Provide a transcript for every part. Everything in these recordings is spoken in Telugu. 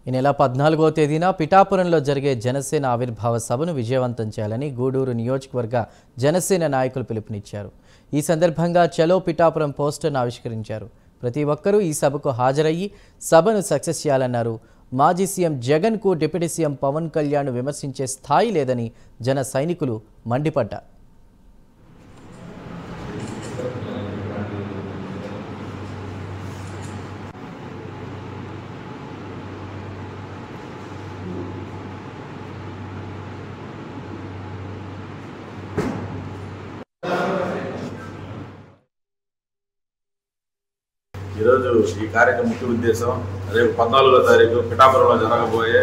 ఈ నెల 14వ తేదీన పిఠాపురంలో జరిగే జనసేన ఆవిర్భావ సభను విజయవంతం చేయాలని గూడూరు నియోజకవర్గ జనసేన నాయకులు పిలుపునిచ్చారు. ఈ సందర్భంగా చలో పిఠాపురం పోస్టర్ను ఆవిష్కరించారు. ప్రతి ఒక్కరూ ఈ సభకు హాజరయ్యి సభను సక్సెస్ చేయాలన్నారు. మాజీ సీఎం జగన్కు డిప్యూటీ సీఎం పవన్ కళ్యాణ్ విమర్శించే స్థాయి లేదని జన సైనికులు మండిపడ్డారు. ఈరోజు ఈ కార్యక్రమం ముఖ్య ఉద్దేశం రేపు 14వ తారీఖు పిఠాపురంలో జరగబోయే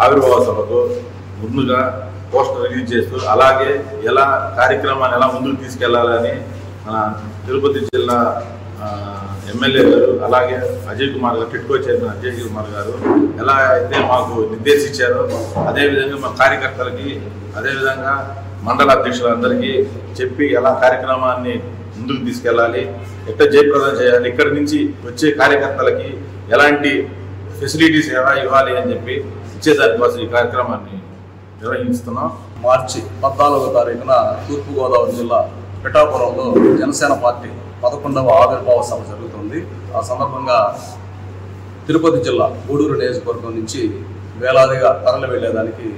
ఆవిర్భావ సభకు ముందుగా పోస్టర్ రిలీజ్ చేస్తూ అలాగే ఎలా కార్యక్రమాన్ని ఎలా ముందుకు తీసుకెళ్లాలని మన తిరుపతి జిల్లా ఎమ్మెల్యే గారు అలాగే అజయ్ కుమార్ గారు టిట్కో చైర్మన్ అజయ్ కుమార్ గారు ఎలా అయితే మాకు నిర్దేశించారో అదేవిధంగా మా కార్యకర్తలకి అదేవిధంగా మండల అధ్యక్షులందరికీ చెప్పి ఎలా కార్యక్రమాన్ని ముందుకు తీసుకెళ్ళాలి, ఎట్లా జయప్రదం చేయాలి, ఇక్కడి నుంచి వచ్చే కార్యకర్తలకి ఎలాంటి ఫెసిలిటీస్ ఎలా ఇవ్వాలి అని చెప్పి ఇచ్చేదానికోసం ఈ కార్యక్రమాన్ని నిర్వహిస్తున్నాం. మార్చి 14వ తారీఖున తూర్పుగోదావరి జిల్లా పిఠాపురంలో జనసేన పార్టీ 11వ ఆవిర్భావ సభ జరుగుతుంది. ఆ సందర్భంగా తిరుపతి జిల్లా గూడూరు నియోజకవర్గం నుంచి వేలాదిగా తరలి వెళ్లేదానికి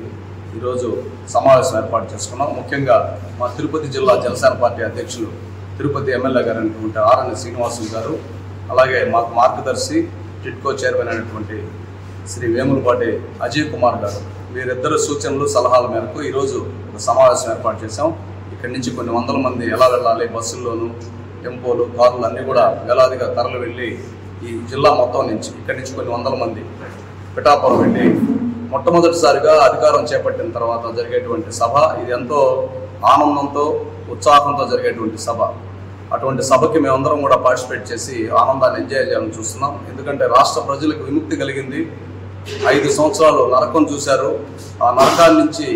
ఈరోజు సమావేశం ఏర్పాటు చేసుకున్నాం. ముఖ్యంగా మా తిరుపతి జిల్లా జనసేన పార్టీ అధ్యక్షులు తిరుపతి ఎమ్మెల్యే గారు అయినటువంటి ఆర్ఎన్ శ్రీనివాసులు గారు, అలాగే మాకు మార్గదర్శి టిట్కో చైర్మన్ అయినటువంటి శ్రీ వేములపాటి అజయ్ కుమార్ గారు, వీరిద్దరు సూచనలు సలహాల మేరకు ఈరోజు ఒక సమావేశం ఏర్పాటు చేశాం. ఇక్కడి నుంచి కొన్ని వందల మంది ఎలా వెళ్ళాలి, బస్సుల్లోనూ టెంపోలు కార్లు అన్నీ కూడా వేలాదిగా తరలి వెళ్ళి ఈ జిల్లా మొత్తం నుంచి ఇక్కడి నుంచి కొన్ని వందల మంది పిఠాపురం వెళ్ళి మొట్టమొదటిసారిగా అధికారం చేపట్టిన తర్వాత జరిగేటువంటి సభ. ఇది ఎంతో ఆనందంతో ఉత్సాహంతో జరిగేటువంటి సభ. అటువంటి సభకి మేమందరం కూడా పార్టిసిపేట్ చేసి ఆనందాన్ని ఎంజాయ్ చేయాలని చూస్తున్నాం. ఎందుకంటే రాష్ట్ర ప్రజలకు విముక్తి కలిగింది. 5 సంవత్సరాలు నరకం చూశారు. ఆ నరకాన్ని నుంచి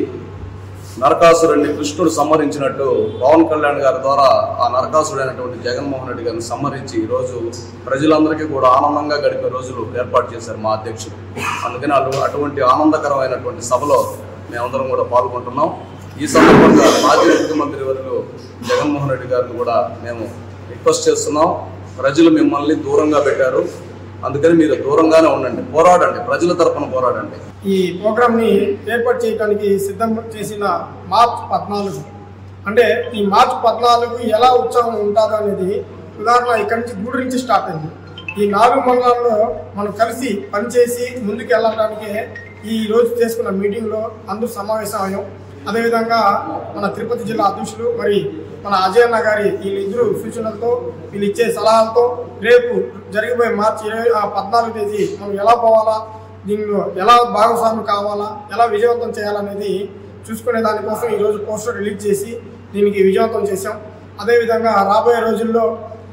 నరకాసురుడిని కృష్ణుడు సంహరించినట్టు పవన్ కళ్యాణ్ గారి ద్వారా ఆ నరకాసురుడైనటువంటి జగన్మోహన్ రెడ్డి గారిని సంహరించి ఈరోజు ప్రజలందరికీ కూడా ఆనందంగా గడిపే రోజులు ఏర్పాటు చేశారు మా అధ్యక్షుడు. అందుకని అటువంటి ఆనందకరమైనటువంటి సభలో మేమందరం కూడా పాల్గొంటున్నాం. ఈ సందర్భంగా మాజీ ముఖ్యమంత్రి వర్యులు జగన్మోహన్ రెడ్డి గారిని కూడా మేము రిక్వెస్ట్ చేస్తున్నాం. ప్రజలు మిమ్మల్ని దూరంగా పెట్టారు, అందుకని మీరు దూరంగానే ఉండండి, పోరాడండి, ప్రజల తరపున పోరాడండి. ఈ ప్రోగ్రామ్ని ఏర్పాటు చేయడానికి సిద్ధం చేసిన మార్చి 14 అంటే ఈ మార్చి 14 ఎలా ఉత్సాహం ఉంటుందో అనేది ఉదాహరణ ఇక్కడి నుంచి గూడూరు నుంచి స్టార్ట్ అయింది. ఈ 4 మండలాల్లో మనం కలిసి పనిచేసి ముందుకు వెళ్ళడానికి ఈ రోజు చేసుకున్న మీటింగ్లో అందరూ సమావేశం అయ్యాం. అదేవిధంగా మన తిరుపతి జిల్లా అధ్యక్షులు మరి మన అజయ్ అన్న గారి వీళ్ళిద్దరు సూచనలతో వీళ్ళు ఇచ్చే సలహాలతో రేపు జరిగిపోయే మార్చి 14వ తేదీ మనం ఎలా పోవాలా, దీనిలో ఎలా భాగస్వామి కావాలా, ఎలా విజయవంతం చేయాలనేది చూసుకునే దానికోసం ఈరోజు పోస్టర్ రిలీజ్ చేసి దీనికి విజయవంతం చేశాం. అదేవిధంగా రాబోయే రోజుల్లో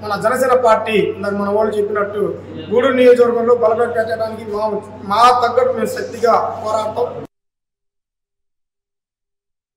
మన జనసేన పార్టీ ఇందాక మన వాళ్ళు చెప్పినట్టు గూడూరు నియోజకవర్గంలో బలపేట పెట్టడానికి మా తగ్గట్టు మేము శక్తిగా పోరాడతాం.